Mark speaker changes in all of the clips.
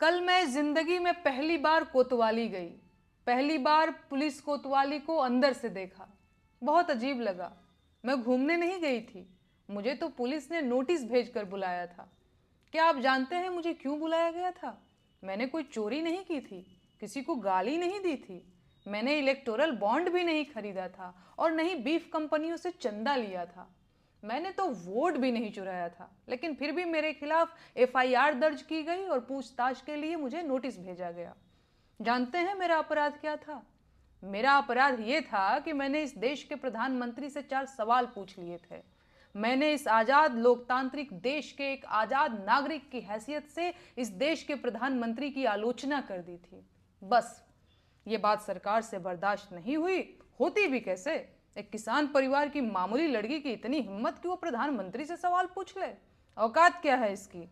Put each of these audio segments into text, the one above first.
Speaker 1: कल मैं जिंदगी में पहली बार कोतवाली गई। पहली बार पुलिस कोतवाली को अंदर से देखा। बहुत अजीब लगा। मैं घूमने नहीं गई थी, मुझे तो पुलिस ने नोटिस भेजकर बुलाया था। क्या आप जानते हैं मुझे क्यों बुलाया गया था? मैंने कोई चोरी नहीं की थी, किसी को गाली नहीं दी थी, मैंने इलेक्टोरल बॉन्ड भी नहीं खरीदा था और नहीं बीफ कंपनियों से चंदा लिया था। मैंने तो वोट भी नहीं चुराया था, लेकिन फिर भी मेरे खिलाफ एफआईआर दर्ज की गई और पूछताछ के लिए मुझे नोटिस भेजा गया। जानते हैं मेरा अपराध क्या था? मेरा अपराध ये था कि मैंने इस देश के प्रधानमंत्री से 4 सवाल पूछ लिए थे। मैंने इस आजाद लोकतांत्रिक देश के एक आजाद नागरिक की हैसियत से इस देश के प्रधानमंत्री की आलोचना कर दी थी। बस ये बात सरकार से बर्दाश्त नहीं हुई। होती भी कैसे? एक किसान परिवार की मामूली लड़की की इतनी हिम्मत कि वो प्रधानमंत्री से सवाल पूछ ले। औकात क्या है इसकी?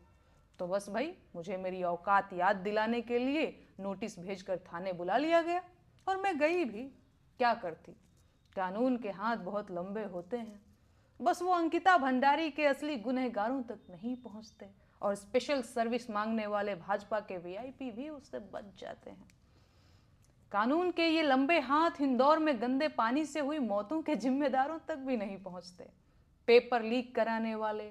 Speaker 1: तो बस भाई, मुझे मेरी औकात याद दिलाने के लिए नोटिस भेजकर थाने बुला लिया गया और मैं गई भी। क्या करती? कानून के हाथ बहुत लंबे होते हैं। बस वो अंकिता भंडारी के असली गुनहगारों तक नहीं पहुंचते और स्पेशल सर्विस मांगने वाले भाजपा के वीआईपी भी उससे बच जाते हैं। कानून के ये लंबे हाथ इंदौर में गंदे पानी से हुई मौतों के जिम्मेदारों तक भी नहीं पहुंचते। पेपर लीक कराने वाले,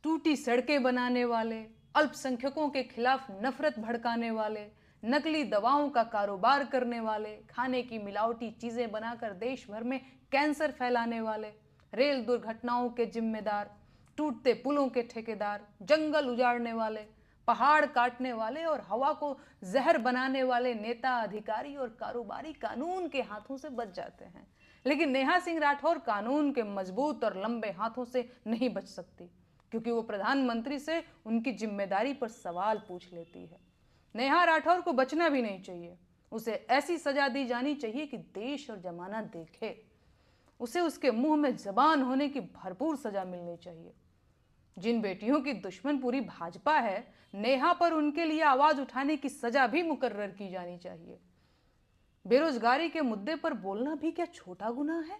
Speaker 1: टूटी सड़कें बनाने वाले, अल्पसंख्यकों के खिलाफ नफरत भड़काने वाले, नकली दवाओं का कारोबार करने वाले, खाने की मिलावटी चीजें बनाकर देश भर में कैंसर फैलाने वाले, रेल दुर्घटनाओं के जिम्मेदार, टूटते पुलों के ठेकेदार, जंगल उजाड़ने वाले, पहाड़ काटने वाले और हवा को जहर बनाने वाले नेता, अधिकारी और कारोबारी कानून के हाथों से बच जाते हैं। लेकिन नेहा सिंह राठौर कानून के मजबूत और लंबे हाथों से नहीं बच सकती, क्योंकि वो प्रधानमंत्री से उनकी जिम्मेदारी पर सवाल पूछ लेती है। नेहा राठौर को बचना भी नहीं चाहिए। उसे ऐसी सजा दी जानी चाहिए कि देश और जमाना देखे। उसे उसके मुंह में जबान होने की भरपूर सजा मिलनी चाहिए। जिन बेटियों की दुश्मन पूरी भाजपा है, नेहा पर उनके लिए आवाज उठाने की सजा भी मुकर्रर की जानी चाहिए। बेरोजगारी के मुद्दे पर बोलना भी क्या छोटा गुनाह है?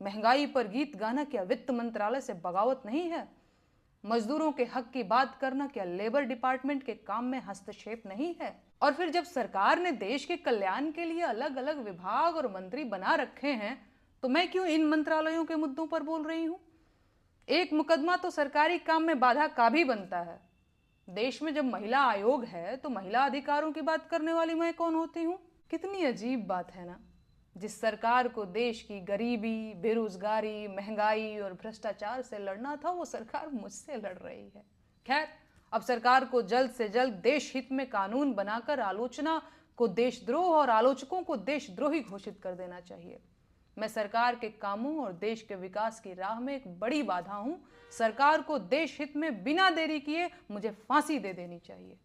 Speaker 1: महंगाई पर गीत गाना क्या वित्त मंत्रालय से बगावत नहीं है? मजदूरों के हक की बात करना क्या लेबर डिपार्टमेंट के काम में हस्तक्षेप नहीं है? और फिर जब सरकार ने देश के कल्याण के लिए अलग अलग विभाग और मंत्री बना रखे हैं, तो मैं क्यों इन मंत्रालयों के मुद्दों पर बोल रही हूं? एक मुकदमा तो सरकारी काम में बाधा का भी बनता है। देश में जब महिला आयोग है तो महिला अधिकारों की बात करने वाली मैं कौन होती हूँ? कितनी अजीब बात है ना। जिस सरकार को देश की गरीबी, बेरोजगारी, महंगाई और भ्रष्टाचार से लड़ना था, वो सरकार मुझसे लड़ रही है। खैर, अब सरकार को जल्द से जल्द देश हित में कानून बनाकर आलोचना को देशद्रोह और आलोचकों को देशद्रोही घोषित कर देना चाहिए। मैं सरकार के कामों और देश के विकास की राह में एक बड़ी बाधा हूं। सरकार को देश हित में बिना देरी किए मुझे फांसी दे देनी चाहिए।